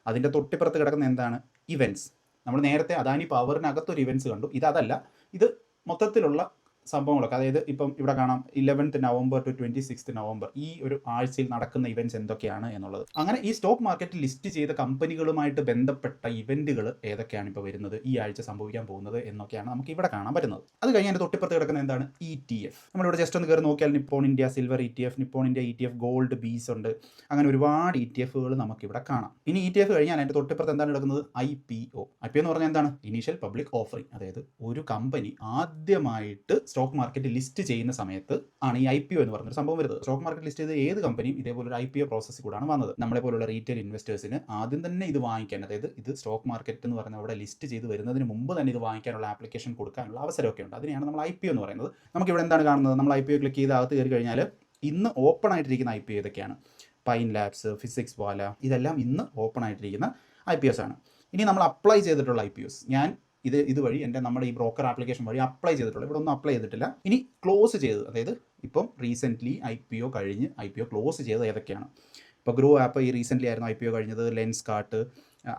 അതിൻ്റെ തൊട്ടിപ്പുറത്ത് കിടക്കുന്ന എന്താണ്? ഇവൻറ്റ്സ്. നമ്മൾ നേരത്തെ അദാനി പവറിനകത്തൊരു ഇവൻറ്റ്സ് കണ്ടു. ഇതല്ല, ഇത് മൊത്തത്തിലുള്ള സംഭവങ്ങളൊക്കെ. അതായത് ഇപ്പം ഇവിടെ കാണാം 11th November to 26th November ഈ ഒരു ആഴ്ചയിൽ നടക്കുന്ന ഇവൻറ്റ്സ് എന്തൊക്കെയാണ് എന്നുള്ളത്. അങ്ങനെ ഈ സ്റ്റോക്ക് മാർക്കറ്റിൽ ലിസ്റ്റ് ചെയ്ത കമ്പനികളുമായിട്ട് ബന്ധപ്പെട്ട ഇവൻറ്റുകൾ ഏതൊക്കെയാണ് ഇപ്പോൾ വരുന്നത്, ഈ ആഴ്ച സംഭവിക്കാൻ പോകുന്നത് എന്നൊക്കെയാണ് നമുക്ക് ഇവിടെ കാണാൻ പറ്റുന്നത്. അത് കഴിഞ്ഞ് അതിൻ്റെ തൊട്ടിപ്പുറത്ത് കിടക്കുന്ന എന്താണ്? ETF. നമ്മളിവിടെ ജസ്റ്റ് ഒന്ന് കയറി നോക്കിയാൽ Nippon India silver ETF, Nippon India ETF gold BeES ഉണ്ട്. അങ്ങനെ ഒരുപാട് ETFകൾ നമുക്കിവിടെ കാണാം. ഇനി ETF കഴിഞ്ഞാൽ അതിൻ്റെ തൊട്ടിപ്പുറത്ത് എന്താണ് കിടക്കുന്നത്? IPO എന്ന് പറഞ്ഞാൽ എന്താണ്? Initial public offering. അതായത് ഒരു കമ്പനി ആദ്യമായിട്ട് സ്റ്റോക്ക് മാർക്കറ്റ് ലിസ്റ്റ് ചെയ്യുന്ന സമയത്ത് ആണ് ഈ IPO എന്ന് പറഞ്ഞൊരു സംഭവം വരുന്നത്. സ്റ്റോക്ക് മാർക്കറ്റ് ലിസ്റ്റ് ചെയ്ത് ഏത് കമ്പനിയും ഇതേപോലെ ഒരു IPO പ്രോസസ്സിൽ കൂടാണ് വന്നത്. നമ്മളെ പോലുള്ള റീറ്റെയിൽ ഇൻവെസ്റ്റേഴ്സിന് ആദ്യം തന്നെ ഇത് വാങ്ങിക്കാൻ, അതായത് ഇത് സ്റ്റോക്ക് മാർക്കറ്റ് എന്ന് പറയുന്നത് അവിടെ ലിസ്റ്റ് ചെയ്ത് വരുന്നതിന് മുമ്പ് തന്നെ ഇത് വാങ്ങിക്കാനുള്ള ആപ്ലിക്കേഷൻ കൊടുക്കാനുള്ള അവസരമൊക്കെ ഉണ്ട്. അതിനെയാണ് നമ്മൾ IPO എന്ന് പറയുന്നത്. നമുക്കിവിടെ എന്താണ് കാണുന്നത്? നമ്മൾ IPO ക്ലിക്ക് ചെയ്ത് അകത്ത് കയറി കഴിഞ്ഞാൽ ഇന്ന് ഓപ്പൺ ആയിട്ടിരിക്കുന്ന IPO ഇതൊക്കെയാണ്. പൈൻ ലാബ്സ്, ഫിസിക്സ് വാല, ഇതെല്ലാം ഇന്ന് ഓപ്പൺ ആയിട്ടിരിക്കുന്ന IPOs ആണ്. ഇനി നമ്മൾ അപ്ലൈ ചെയ്തിട്ടുള്ള IPOs, ഞാൻ ഇതുവഴി നമ്മുടെ ഈ ബ്രോക്കർ ആപ്ലിക്കേഷൻ വഴി അപ്ലൈ ചെയ്തിട്ടുള്ളൂ. ഇവിടെ ഒന്നും അപ്ലൈ ചെയ്തിട്ടില്ല. ഇനി ക്ലോസ് ചെയ്ത്, അതായത് ഇപ്പം റീസെൻ്റ്ലി IPO കഴിഞ്ഞ് IPO ക്ലോസ് ചെയ്തത് ഏതൊക്കെയാണ്? ഇപ്പോൾ ഗ്രോ ആപ്പ് ഈ റീസെൻ്റ്ലി ആയിരുന്നു IPO കഴിഞ്ഞത്. ലെൻസ് കാർട്ട്,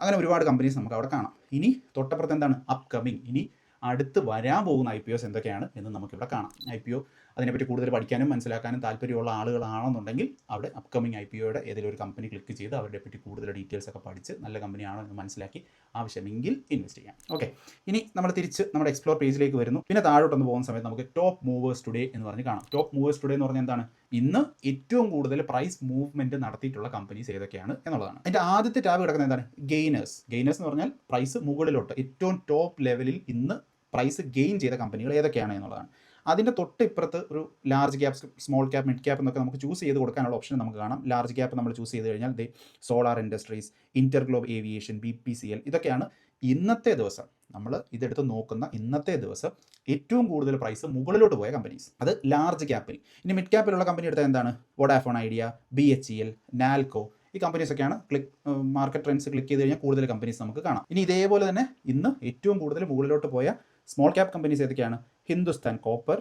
അങ്ങനെ ഒരുപാട് കമ്പനീസ് നമുക്ക് അവിടെ കാണാം. ഇനി തൊട്ടപ്പുറത്ത് എന്താണ്? അപ്കമിങ്. ഇനി അടുത്ത് വരാൻ പോകുന്ന IPOs എന്തൊക്കെയാണ് എന്ന് നമുക്കിവിടെ കാണാം. IPO അതിനെപ്പറ്റി കൂടുതൽ പഠിക്കാനും മനസ്സിലാക്കാനും താല്പര്യമുള്ള ആളുകളാണെന്നുണ്ടെങ്കിൽ അവിടെ അപ്കമിങ് IPOയുടെ ഏതെങ്കിലും ഒരു കമ്പനി ക്ലിക്ക് ചെയ്ത് അവരുടെ പറ്റി കൂടുതൽ ഡീറ്റെയിൽസ് ഒക്കെ പഠിച്ച് നല്ല കമ്പനിയാണോ എന്ന് മനസ്സിലാക്കി ആവശ്യമെങ്കിൽ ഇൻവെസ്റ്റ് ചെയ്യാം. ഓക്കെ, ഇനി നമ്മൾ തിരിച്ച് നമ്മുടെ എക്സ്പ്ലോർ പേജിലേക്ക് വരുന്നു. പിന്നെ താഴോട്ടൊന്ന് പോകുന്ന സമയത്ത് നമുക്ക് ടോപ്പ് മൂവേഴ്സ് ടുഡേ എന്ന് പറഞ്ഞ് കാണാം. ടോപ്പ് മൂവേഴ്സ് ടുഡേ എന്ന് പറഞ്ഞാൽ എന്താണ്? ഇന്ന് ഏറ്റവും കൂടുതൽ പ്രൈസ് മൂവ്മെൻറ്റ് നടത്തിയിട്ടുള്ള കമ്പനീസ് ഏതൊക്കെയാണ് എന്നുള്ളതാണ്. അതിൻ്റെ ആദ്യത്തെ ടാബ് കിടക്കുന്നത് എന്താണ്? ഗെയിനേഴ്സ് എന്ന് പറഞ്ഞാൽ പ്രൈസ് മുകളിലോട്ട് ഏറ്റവും ടോപ്പ് ലെവലിൽ ഇന്ന് പ്രൈസ് ഗെയിൻ ചെയ്ത കമ്പനികൾ ഏതൊക്കെയാണ് എന്നുള്ളതാണ്. അതിൻ്റെ തൊട്ട് ഇപ്പുറത്ത് ഒരു large caps, small cap, mid cap എന്നൊക്കെ നമുക്ക് ചൂസ് ചെയ്ത് കൊടുക്കാനുള്ള ഓപ്ഷൻ നമുക്ക് കാണാം. ലാർജ് ക്യാപ്പ് നമ്മൾ ചൂസ് ചെയ്ത് കഴിഞ്ഞാൽ solar industries, InterGlobe aviation, BPCL ഇതൊക്കെയാണ് ഇന്നത്തെ ദിവസം നമ്മൾ ഇതെടുത്ത് നോക്കുന്ന ഇന്നത്തെ ദിവസം ഏറ്റവും കൂടുതൽ പ്രൈസ് മുകളിലോട്ട് പോയ കമ്പനീസ്. അത് ലാർജ് ക്യാപ്പിൽ. ഇനി മിഡ് ക്യാപ്പിലുള്ള കമ്പനി എടുത്താൽ എന്താണ്? വോഡാഫോൺ ഐഡിയ, BHEL, നാൽക്കോ, ഈ കമ്പനീസൊക്കെയാണ്. മാർക്കറ്റ് ട്രെൻഡ്സ് ക്ലിക്ക് ചെയ്ത് കഴിഞ്ഞാൽ കൂടുതൽ കമ്പനീസ് നമുക്ക് കാണാം. ഇനി ഇതേപോലെ തന്നെ ഇന്ന് ഏറ്റവും കൂടുതൽ മുകളിലോട്ട് പോയ സ്മോൾ ക്യാപ്പ് കമ്പനീസ് ഏതൊക്കെയാണ്? Hindustan copper,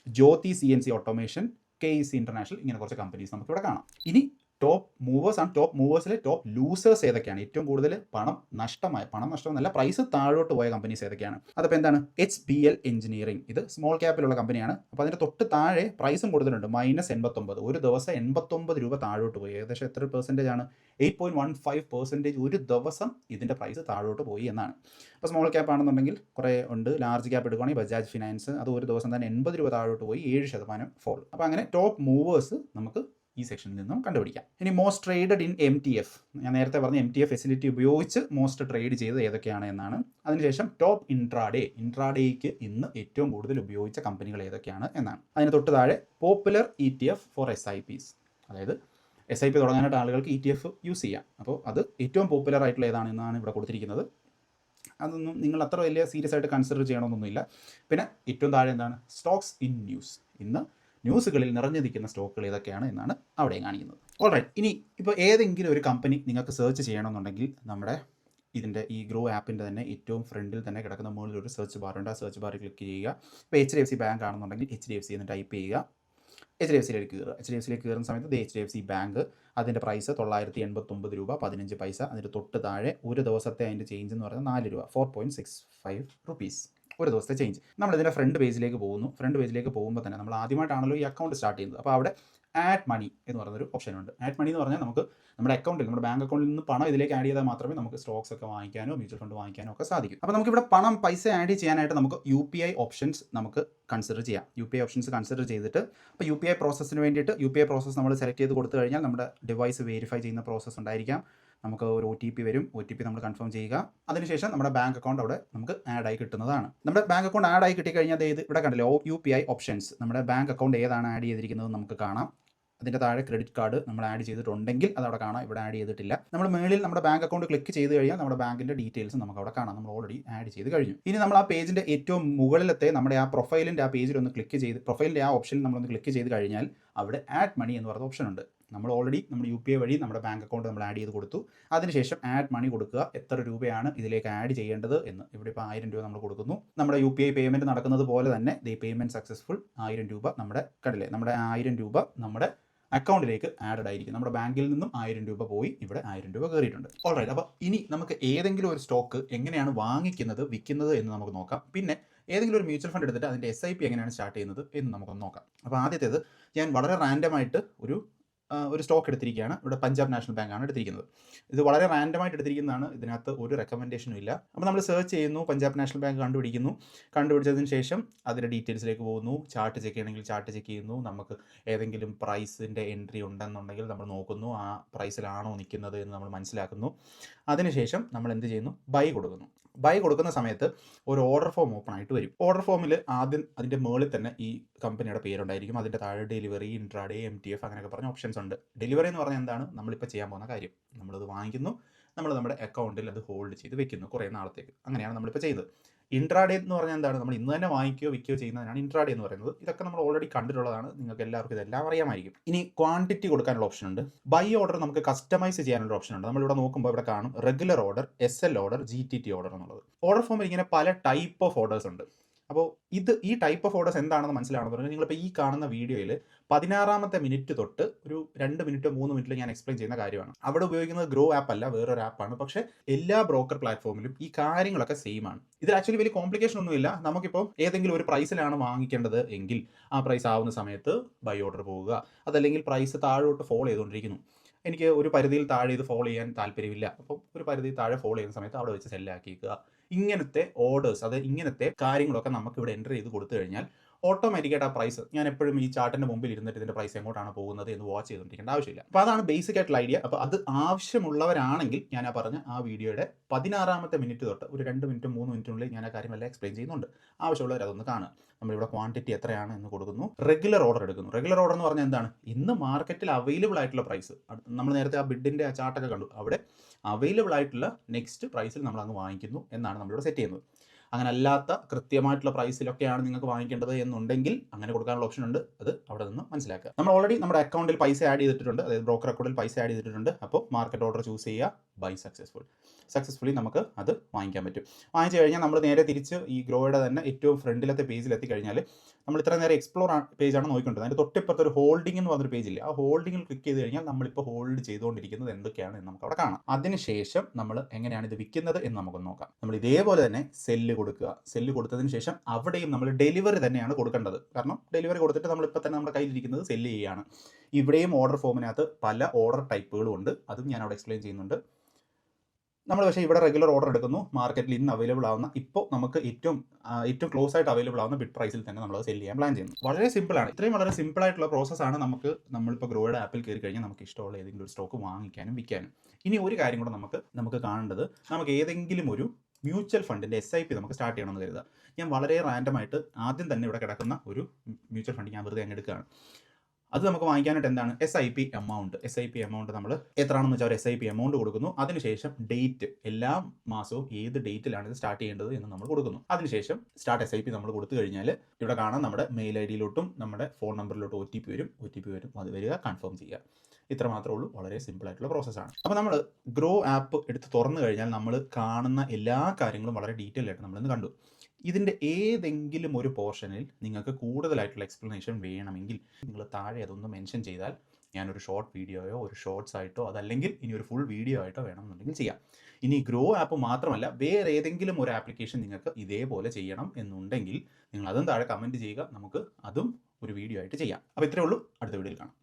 Jyoti CNC automation, KEC international, ഇങ്ങനെ കുറച്ച് കമ്പനീസ് നമുക്കിവിടെ കാണാം. ഇനി ടോപ്പ് മൂവേഴ്സ് ആണ്. ടോപ്പ് മൂവേഴ്സിലെ ടോപ്പ് ലൂസേഴ്സ് ഏതൊക്കെയാണ്, ഏറ്റവും കൂടുതൽ പണം നഷ്ടമെന്നല്ല, പ്രൈസ് താഴോട്ട് പോയ കമ്പനീസ് ഏതൊക്കെയാണ്. അതപ്പോൾ എന്താണ്, HBL എഞ്ചിനീയറിംഗ്, ഇത് സ്മോൾ ക്യാപ്പിലുള്ള കമ്പനിയാണ്. അപ്പോൾ അതിൻ്റെ തൊട്ട് താഴെ പ്രൈസും കൊടുത്തിട്ടുണ്ട് -89, ഒരു ദിവസം 89 രൂപ താഴോട്ട് പോയി. ഏകദേശം എത്ര പെർസെൻറ്റേജ് ആണ്, 8.15% ഒരു ദിവസം ഇതിൻ്റെ പ്രൈസ് താഴോട്ട് പോയി എന്നാണ്. അപ്പോൾ സ്മോൾ ക്യാപ്പ് ആണെന്നുണ്ടെങ്കിൽ കുറേ ഉണ്ട്. ലാർജ് ക്യാപ്പ് എടുക്കുകയാണെങ്കിൽ ബജാജ് ഫിനാൻസ്, അത് ഒരു ദിവസം തന്നെ 80 രൂപ താഴോട്ട് പോയി, 7% ഫോൾ. അപ്പോൾ അങ്ങനെ ടോപ്പ് മൂവേഴ്സ് നമുക്ക് ഈ സെക്ഷനിൽ നിന്നും കണ്ടുപിടിക്കാം. ഇനി മോസ്റ്റ് ട്രേഡഡ് ഇൻ MTF, ഞാൻ നേരത്തെ പറഞ്ഞ MTF ഫെസിലിറ്റി ഉപയോഗിച്ച് മോസ്റ്റ് ട്രേഡ് ചെയ്ത് ഏതൊക്കെയാണ് എന്നാണ്. അതിനുശേഷം ടോപ്പ് ഇൻട്രാഡേക്ക് ഇന്ന് ഏറ്റവും കൂടുതൽ ഉപയോഗിച്ച കമ്പനികൾ ഏതൊക്കെയാണ് എന്നാണ്. അതിന് തൊട്ട് താഴെ പോപ്പുലർ ETF ഫോർ SIPs, അതായത് SIP തുടങ്ങാനായിട്ട് ആളുകൾക്ക് ETF യൂസ് ചെയ്യാം. അപ്പോൾ അത് ഏറ്റവും പോപ്പുലർ ആയിട്ടുള്ള ഏതാണെന്നാണ് ഇവിടെ കൊടുത്തിരിക്കുന്നത്. അതൊന്നും നിങ്ങൾ അത്ര വലിയ സീരിയസ് ആയിട്ട് കൺസിഡർ ചെയ്യണമെന്നൊന്നുമില്ല. പിന്നെ ഏറ്റവും താഴെ എന്താണ്, സ്റ്റോക്സ് ഇൻ ന്യൂസ്, ഇന്ന് ന്യൂസുകളിൽ നിറഞ്ഞു നിൽക്കുന്ന സ്റ്റോക്കുകൾ ഏതൊക്കെയാണ് എന്നാണ് അവിടെ കാണിക്കുന്നത്. ഓൾറൈറ്റ്, ഇനി ഇപ്പോൾ ഏതെങ്കിലും ഒരു കമ്പനി നിങ്ങൾക്ക് സെർച്ച് ചെയ്യണമെന്നുണ്ടെങ്കിൽ നമ്മുടെ ഇതിൻ്റെ ഈ ഗ്രോ ആപ്പിൻ്റെ തന്നെ ഏറ്റവും ഫ്രണ്ടിൽ തന്നെ കിടക്കുന്ന മുകളിൽ ഒരു സെർച്ച് ബാർ ഉണ്ട്. ആ സെർച്ച് ബാറിൽ ക്ലിക്ക് ചെയ്യുക. ഇപ്പോൾ HDFC ബാങ്ക് ആണെന്നുണ്ടെങ്കിൽ HDFC എന്ന് ടൈപ്പ് ചെയ്യുക. HDFCയിലേക്ക് കയറുക. HDFCയിലേക്ക് കയറുന്ന സമയത്ത് HDFC ബാങ്ക്, അതിൻ്റെ പ്രൈസ് 989 രൂപ 15 പൈസ. അതിൻ്റെ തൊട്ട് താഴെ ഒരു ദിവസത്തെ അതിൻ്റെ ചേഞ്ച് എന്ന് പറയുന്നത് 4 രൂപ, 4.65 റുപ്പീസ് ഒരു ദിവസത്തെ ചേഞ്ച്. നമ്മളിതിൻ്റെ ഫ്രണ്ട് പേജിലേക്ക് പോകുന്നു. ഫ്രണ്ട് പേജിലേക്ക് പോകുമ്പോൾ തന്നെ നമ്മൾ ആദ്യമായിട്ടാണല്ലോ ഈ അക്കൗണ്ട് സ്റ്റാർട്ട് ചെയ്യുന്നത്. അപ്പോൾ അവിടെ ആഡ് മണി എന്ന് പറയുന്നൊരു ഓപ്ഷൻ ഉണ്ട്. ആഡ് മണി എന്ന് പറഞ്ഞാൽ നമുക്ക് നമ്മുടെ അക്കൗണ്ടിൽ, നമ്മുടെ ബാങ്ക് അക്കൗണ്ടിൽ നിന്ന് പണം ഇതിലേക്ക് ആഡ് ചെയ്താൽ മാത്രമേ നമുക്ക് സ്റ്റോക്സ് ഒക്കെ വാങ്ങിക്കാനോ മ്യൂച്വൽ ഫണ്ട് വാങ്ങിക്കാനോ ഒക്കെ സാധിക്കും. അപ്പോൾ നമുക്കിവിടെ പൈസ ആഡ് ചെയ്യാനായിട്ട് നമുക്ക് UPI ഓപ്ഷൻസ് നമുക്ക് കൺസിഡർ ചെയ്യാം. UPI ഓപ്ഷൻസ് കൺസിഡർ ചെയ്തിട്ട് അപ്പോൾ UPI പ്രോസസ്സിന് വേണ്ടിയിട്ട് UPI പ്രോസസ്സ് നമ്മൾ സെലക്ട് ചെയ്ത് കൊടുത്തു കഴിഞ്ഞാൽ നമ്മുടെ ഡിവൈസ് വെരിഫൈ ചെയ്യുന്ന പ്രോസസ്സ് ഉണ്ടായിരിക്കാം. നമുക്ക് ഒരു OTP വരും. OTP നമ്മൾ കൺഫേം ചെയ്യുക. അതിനുശേഷം നമ്മുടെ ബാങ്ക് അക്കൗണ്ട് അവിടെ നമുക്ക് ആഡ് ആയി കിട്ടുന്നതാണ്. നമ്മുടെ ബാങ്ക് അക്കൗണ്ട് ആഡ് ആയി കിട്ടിക്കഴിഞ്ഞാൽ ഇവിടെ കണ്ടില്ലേ UPI ഓപ്ഷൻസ്, നമ്മുടെ ബാങ്ക് അക്കൗണ്ട് ഏതാണ് ആഡ് ചെയ്തിരിക്കുന്നത് നമുക്ക് കാണാം. അതിൻ്റെ താഴെ ക്രെഡിറ്റ് കാർഡ് നമ്മൾ ആഡ് ചെയ്തിട്ടുണ്ടെങ്കിൽ അത് അവിടെ കാണാം. ഇവിടെ ആഡ് ചെയ്തിട്ടില്ല. നമ്മൾ മുകളിൽ നമ്മുടെ ബാങ്ക് അക്കൗണ്ട് ക്ലിക്ക് ചെയ്ത് കഴിഞ്ഞാൽ നമ്മുടെ ബാങ്കിൻ്റെ ഡീറ്റെയിൽസ് നമുക്ക് അവിടെ കാണാം. നമ്മൾ ഓൾറെഡി ആഡ് ചെയ്ത് കഴിഞ്ഞു. ഇനി നമ്മൾ ആ പേജിൻ്റെ ഏറ്റവും മുകളിലത്തെ നമ്മുടെ ആ പ്രൊഫൈലിൻ്റെ ആ പേജിൽ ഒന്ന് ക്ലിക്ക് ചെയ്ത്, പ്രൊഫൈലിൻ്റെ ആ ഓപ്ഷനിൽ നമ്മളൊന്ന് ക്ലിക്ക് ചെയ്ത് കഴിഞ്ഞാൽ അവിടെ ആഡ് മണി എന്ന് പറയുന്ന ഓപ്ഷൻ ഉണ്ട്. നമ്മൾ ഓൾറെഡി നമ്മുടെ UPI വഴി നമ്മുടെ ബാങ്ക് അക്കൗണ്ട് നമ്മൾ ആഡ് ചെയ്ത് കൊടുത്തു. അതിനുശേഷം ആഡ് മണി കൊടുക്കുക. എത്ര രൂപയാണ് ഇതിലേക്ക് ആഡ് ചെയ്യേണ്ടത് എന്ന്. ഇവിടെ ഇപ്പോൾ 1000 രൂപ നമ്മൾ കൊടുക്കുന്നു. നമ്മുടെ UPI പേയ്മെൻറ്റ് നടക്കുന്നത് പോലെ തന്നെ പേയ്മെൻറ്റ് സക്സസ്ഫുൾ, 1000 രൂപ നമ്മുടെ കണ്ടില്ലേ, നമ്മുടെ 1000 രൂപ നമ്മുടെ അക്കൗണ്ടിലേക്ക് ആഡഡ് ആയിരിക്കും. നമ്മുടെ ബാങ്കിൽ നിന്നും 1000 രൂപ പോയി ഇവിടെ 1000 രൂപ കയറിയിട്ടുണ്ട്. ഓൾറൈറ്റ്, അപ്പോൾ ഇനി നമുക്ക് ഏതെങ്കിലും ഒരു സ്റ്റോക്ക് എങ്ങനെയാണ് വാങ്ങിക്കുന്നത്, വിൽക്കുന്നത് എന്ന് നമുക്ക് നോക്കാം. പിന്നെ ഏതെങ്കിലും ഒരു മ്യൂച്വൽ ഫണ്ട് എടുത്തിട്ട് അതിൻ്റെ SIP എങ്ങനെയാണ് സ്റ്റാർട്ട് ചെയ്യുന്നത് എന്ന് നമുക്കൊന്ന് നോക്കാം. അപ്പോൾ ആദ്യത്തേത് ഞാൻ വളരെ റാൻഡമായിട്ട് ഒരു സ്റ്റോക്ക് എടുത്തിരിക്കുകയാണ്. ഇവിടെ പഞ്ചാബ് നാഷണൽ ബാങ്ക് ആണ് എടുത്തിരിക്കുന്നത്. ഇത് വളരെ റാൻഡമായിട്ട് എടുത്തിരിക്കുന്നതാണ്. ഇതിനകത്ത് ഒരു റെക്കമെൻഡേഷനും ഇല്ല. അപ്പോൾ നമ്മൾ സെർച്ച് ചെയ്യുന്നു, പഞ്ചാബ് നാഷണൽ ബാങ്ക് കണ്ടുപിടിച്ചതിന് ശേഷം അതിൻ്റെ ഡീറ്റെയിൽസിലേക്ക് പോകുന്നു. ചാർട്ട് ചെക്ക് ചെയ്യണമെങ്കിൽ ചാർട്ട് ചെക്ക് ചെയ്യുന്നു. നമുക്ക് ഏതെങ്കിലും പ്രൈസിൻ്റെ എൻട്രി ഉണ്ടെന്നുണ്ടെങ്കിൽ നമ്മൾ നോക്കുന്നു, ആ പ്രൈസിലാണോ നിൽക്കുന്നത് എന്ന് നമ്മൾ മനസ്സിലാക്കുന്നു. അതിനുശേഷം നമ്മൾ എന്ത് ചെയ്യുന്നു, ബൈ കൊടുക്കുന്ന സമയത്ത് ഒരു ഓർഡർ ഫോം ഓപ്പൺ ആയിട്ട് വരും. ഓർഡർ ഫോമിൽ ആദ്യം അതിൻ്റെ മുകളിൽ തന്നെ ഈ കമ്പനിയുടെ പേരുണ്ടായിരിക്കും. അതിൻ്റെ താഴെ ഡെലിവറി, ഇൻട്രാഡേ, MTF അങ്ങനെയൊക്കെ പറഞ്ഞ ഓപ്ഷൻസ് ഉണ്ട്. ഡെലിവറി എന്ന് പറഞ്ഞാൽ എന്താണ്, നമ്മളിപ്പോൾ ചെയ്യാൻ പോകുന്ന കാര്യം. നമ്മളത് വാങ്ങിക്കുന്നു, നമ്മൾ നമ്മുടെ അക്കൗണ്ടിൽ അത് ഹോൾഡ് ചെയ്ത് വെക്കുന്നു കുറേ നാളത്തേക്ക്. അങ്ങനെയാണ് നമ്മളിപ്പോൾ ചെയ്യുന്നത്. ഇൻട്രാഡേ എന്ന് പറഞ്ഞാൽ എന്താണ്, നമ്മൾ ഇന്ന് തന്നെ വാങ്ങിക്കുകയോ വിൽക്കുകയോ ചെയ്യുന്നതിനാണ് ഇൻട്രാഡേ എന്ന് പറയുന്നത്. ഇതൊക്കെ നമ്മൾ ഓൾറെഡി കണ്ടിട്ടുള്ളതാണ്. നിങ്ങൾക്ക് എല്ലാവർക്കും ഇതെല്ലാം അറിയാമായിരിക്കും. ഇനി ക്വാണ്ടിറ്റി കൊടുക്കാനുള്ള ഓപ്ഷൻ ഉണ്ട്. ബൈ ഓർഡർ നമുക്ക് കസ്റ്റമൈസ് ചെയ്യാനുള്ള ഓപ്ഷൻ ഉണ്ട്. നമ്മളിവിടെ നോക്കുമ്പോൾ ഇവിടെ കാണും regular order, SL order, GTT order എന്നുള്ളത്. ഓർഡർ ഫോമിൽ ഇങ്ങനെ പല ടൈപ്പ് ഓഫ് ഓർഡേഴ്സ് ഉണ്ട്. അപ്പോൾ ഈ ടൈപ്പ് ഓഫ് ഓർഡേഴ്സ് എന്താണെന്ന് മനസ്സിലാണെന്ന് പറഞ്ഞാൽ നിങ്ങളിപ്പോൾ ഈ കാണുന്ന വീഡിയോയിൽ 16ാമത്തെ മിനിറ്റ് തൊട്ട് ഒരു 2 മിനിറ്റോ 3 മിനിറ്റിലോ ഞാൻ എക്സ്പ്ലെയിൻ ചെയ്യുന്ന കാര്യമാണ്. അവിടെ ഉപയോഗിക്കുന്നത് ഗ്രോ ആപ്പ് അല്ല, വേറൊരു ആപ്പാണ്. പക്ഷേ എല്ലാ ബ്രോക്കർ പ്ലാറ്റ്ഫോമിലും ഈ കാര്യങ്ങളൊക്കെ സെയിം ആണ്. ഇതിൽ ആക്ച്വലി വലിയ കോംപ്ലിക്കേഷൻ ഒന്നുമില്ല. നമുക്കിപ്പോൾ ഏതെങ്കിലും ഒരു പ്രൈസിലാണ് വാങ്ങിക്കേണ്ടത് എങ്കിൽ ആ പ്രൈസ് ആവുന്ന സമയത്ത് ബൈ ഓർഡർ പോവുക. അതല്ലെങ്കിൽ പ്രൈസ് താഴോട്ട് ഫോൾ ചെയ്തുകൊണ്ടിരിക്കുന്നു, എനിക്ക് ഒരു പരിധിയിൽ താഴെ ഇത് ഫോളോ ചെയ്യാൻ താല്പര്യമില്ല, അപ്പോൾ ഒരു പരിധി താഴെ ഫോളോ ചെയ്യുന്ന സമയത്ത് അവിടെ വെച്ച് സെല്ലാക്കിക്കുക. ഇങ്ങനത്തെ ഓർഡേഴ്സ്, അത് ഇങ്ങനത്തെ കാര്യങ്ങളൊക്കെ നമുക്ക് ഇവിടെ എൻ്റർ ചെയ്ത് കൊടുത്തു കഴിഞ്ഞാൽ ഓട്ടോമാറ്റിക്കായിട്ട് ആ പ്രൈസ്, ഞാൻ എപ്പോഴും ഈ ചാർട്ടിൻ്റെ മുമ്പിൽ ഇരുന്നിട്ട് ഇതിൻ്റെ പ്രൈസ് എങ്ങോട്ടാണ് പോകുന്നത് എന്ന് വാച്ച് ചെയ്തുകൊണ്ടിരിക്കേണ്ട ആവശ്യമില്ല. അപ്പോൾ അതാണ് ബേസിക് ആയിട്ടുള്ള ഐഡിയ. അപ്പോൾ അത് ആവശ്യമുള്ളവരാണെങ്കിൽ ഞാൻ പറഞ്ഞ ആ വീഡിയോയുടെ 16ാമത്തെ മിനിറ്റ് തൊട്ട് ഒരു 2 മിനിറ്റ് 3 മിനിറ്റിനുള്ളിൽ ഞാൻ ആ കാര്യമെല്ലാം എക്സ്പ്ലെയിൻ ചെയ്യുന്നുണ്ട്. ആവശ്യമുള്ളവർ അതൊന്ന് കാണുക. നമ്മളിവിടെ ക്വാണ്ടിറ്റി എത്രയാണ് എന്ന് കൊടുക്കുന്നു, റെഗുലർ ഓർഡർ എടുക്കുന്നു. റെഗുലർ ഓർഡർ എന്ന് പറഞ്ഞാൽ എന്താണ്, ഇന്ന് മാർക്കറ്റിൽ അവൈലബിൾ ആയിട്ടുള്ള പ്രൈസ്, നമ്മൾ നേരത്തെ ആ ബിഡിൻ്റെ ആ ചാർട്ടൊക്കെ കണ്ടു, അവിടെ അവൈലബിൾ ആയിട്ടുള്ള നെക്സ്റ്റ് പ്രൈസിൽ നമ്മൾ അങ്ങ് വാങ്ങിക്കുന്നു എന്നാണ് നമ്മളിവിടെ സെറ്റ് ചെയ്യുന്നത്. അങ്ങനെ അല്ലാത്ത കൃത്യമായിട്ടുള്ള പ്രൈസിലൊക്കെയാണ് നിങ്ങൾക്ക് വാങ്ങിക്കേണ്ടത് എന്നുണ്ടെങ്കിൽ അങ്ങനെ കൊടുക്കാനുള്ള ഓപ്ഷൻ ഉണ്ട്. അത് അവിടെ നിന്ന് മനസ്സിലാക്കുക. നമ്മൾ ഓൾറെഡി നമ്മുടെ അക്കൗണ്ടിൽ പൈസ ആഡ് ചെയ്തിട്ടുണ്ട്, അതായത് ബ്രോക്കർ അക്കൗണ്ടിൽ പൈസ ആഡ് ചെയ്തിട്ടുണ്ട്. അപ്പോൾ മാർക്കറ്റ് ഓർഡർ ചൂസ് ചെയ്യുക, ബൈ സക്സസ്ഫുള്ളി നമുക്ക് അത് വാങ്ങിക്കാൻ പറ്റും. വാങ്ങിച്ചു കഴിഞ്ഞാൽ നമ്മൾ നേരെ തിരിച്ച് ഈ ഗ്രോയുടെ തന്നെ ഏറ്റവും ഫ്രണ്ടിലത്തെ പേജിൽ എത്തിക്കഴിഞ്ഞാൽ നമ്മൾ ഇത്ര നേരം എക്സ്പ്ലോർ പേജാണ് നോക്കിക്കൊണ്ടത്. അതിൻ്റെ തൊട്ടിപ്പുറത്ത് ഒരു ഹോൾഡിംഗ് എന്ന് പറഞ്ഞൊരു പേജില്ല. ആ ഹോൾഡിങ്ങിൽ ക്ലിക്ക് ചെയ്ത് കഴിഞ്ഞാൽ നമ്മളിപ്പോൾ ഹോൾഡ് ചെയ്തുകൊണ്ടിരിക്കുന്നത് എന്തൊക്കെയാണ് എന്ന് നമുക്ക് അവിടെ കാണാം. അതിനുശേഷം നമ്മൾ എങ്ങനെയാണ് ഇത് വിൽക്കുന്നത് എന്ന് നമുക്കൊന്ന് നോക്കാം. നമ്മൾ ഇതേപോലെ തന്നെ സെല്ല് കൊടുക്കുക. സെല്ല് കൊടുത്തതിന് ശേഷം അവിടെയും നമ്മൾ ഡെലിവറി തന്നെയാണ് കൊടുക്കേണ്ടത്. കാരണം ഡെലിവറി കൊടുത്തിട്ട് നമ്മളിപ്പോൾ തന്നെ നമ്മുടെ കയ്യിലിരിക്കുന്നത് സെല്ല് ചെയ്യുകയാണ്. ഇവിടെയും ഓർഡർ ഫോമിനകത്ത് പല ഓർഡർ ടൈപ്പുകളും ഉണ്ട്. അതും ഞാൻ അവിടെ എക്സ്പ്ലെയിൻ ചെയ്യുന്നുണ്ട്. നമ്മൾ പക്ഷേ ഇവിടെ റെഗുലർ ഓർഡർ എടുക്കുന്നു. മാർക്കറ്റിൽ ഇന്ന് അവൈലബിൾ ആവുന്ന ഇപ്പോൾ നമുക്ക് ഏറ്റവും ക്ലോസ് ആയിട്ട് അവൈലബിൾ ആവുന്ന ബിഡ് പ്രൈസിൽ തന്നെ നമ്മൾ സെല് ചെയ്യാൻ പ്ലാൻ ചെയ്യുന്നു. വളരെ സിമ്പിളാണ്. ഇത്രയും വളരെ സിമ്പിൾ ആയിട്ടുള്ള പ്രോസസ്സാണ്. നമ്മളിപ്പോൾ ഗ്രോയുടെ ആപ്പിൽ കയറി കഴിഞ്ഞാൽ നമുക്ക് ഇഷ്ടമുള്ള ഏതെങ്കിലും ഒരു സ്റ്റോക്ക് വാങ്ങിക്കാനും വിൽക്കാനും. ഇനി ഒരു കാര്യം കൂടെ നമുക്ക് കാണേണ്ടത്, നമുക്ക് ഏതെങ്കിലും ഒരു മ്യൂച്വൽ ഫണ്ടിൻ്റെ SIP നമുക്ക് സ്റ്റാർട്ട് ചെയ്യണമെന്ന് കരുതുക. ഞാൻ വളരെ റാൻഡമായിട്ട് ആദ്യം തന്നെ ഇവിടെ കിടക്കുന്ന ഒരു മ്യൂച്വൽ ഫണ്ട് ഞാൻ വെറുതെ അങ്ങ് എടുക്കുകയാണ്. അത് നമുക്ക് വാങ്ങിക്കാനായിട്ട് എന്താണ് SIP എമൗണ്ട് നമ്മൾ എത്രയാണെന്ന് വെച്ചാൽ ഒരു SIP എമൗണ്ട് കൊടുക്കുന്നു. അതിനുശേഷം ഡേറ്റ്, എല്ലാ മാസവും ഏത് ഡേറ്റിലാണ് ഇത് സ്റ്റാർട്ട് ചെയ്യേണ്ടത് എന്ന് നമ്മൾ കൊടുക്കുന്നു. അതിനുശേഷം സ്റ്റാർട്ട് SIP നമ്മൾ കൊടുത്തു കഴിഞ്ഞാൽ ഇവിടെ കാണാം നമ്മുടെ മെയിൽ ID-ലോട്ടും നമ്മുടെ ഫോൺ നമ്പറിലോട്ടും OTP വരും. അത് വരിക, കൺഫേം ചെയ്യുക. ഇത്ര മാത്രമേ ഉള്ളൂ. വളരെ സിമ്പിൾ ആയിട്ടുള്ള പ്രോസസ്സാണ്. അപ്പോൾ നമ്മൾ ഗ്രോ ആപ്പ് എടുത്ത് തുറന്നു കഴിഞ്ഞാൽ നമ്മൾ കാണുന്ന എല്ലാ കാര്യങ്ങളും വളരെ ഡീറ്റെയിൽ ആയിട്ട് നമ്മളിന്ന് കണ്ടു. ഇതിൻ്റെ ഏതെങ്കിലും ഒരു പോർഷനിൽ നിങ്ങൾക്ക് കൂടുതലായിട്ടുള്ള എക്സ്പ്ലനേഷൻ വേണമെങ്കിൽ നിങ്ങൾ താഴെ അതൊന്ന് മെൻഷൻ ചെയ്താൽ ഞാനൊരു ഷോർട്ട് വീഡിയോയോ ഒരു ഷോർട്സ് ആയിട്ടോ അതല്ലെങ്കിൽ ഇനി ഒരു ഫുൾ വീഡിയോ ആയിട്ടോ വേണമെന്നുണ്ടെങ്കിൽ ചെയ്യാം. ഇനി ഗ്രോ ആപ്പ് മാത്രമല്ല, വേറെ ഏതെങ്കിലും ഒരു ആപ്ലിക്കേഷൻ നിങ്ങൾക്ക് ഇതേപോലെ ചെയ്യണം എന്നുണ്ടെങ്കിൽ നിങ്ങൾ അതും താഴെ കമൻറ്റ് ചെയ്യുക. നമുക്ക് അതും ഒരു വീഡിയോ ആയിട്ട് ചെയ്യാം. അപ്പോൾ ഇത്രയേ ഉള്ളൂ. അടുത്ത വീഡിയോയിൽ കാണാം.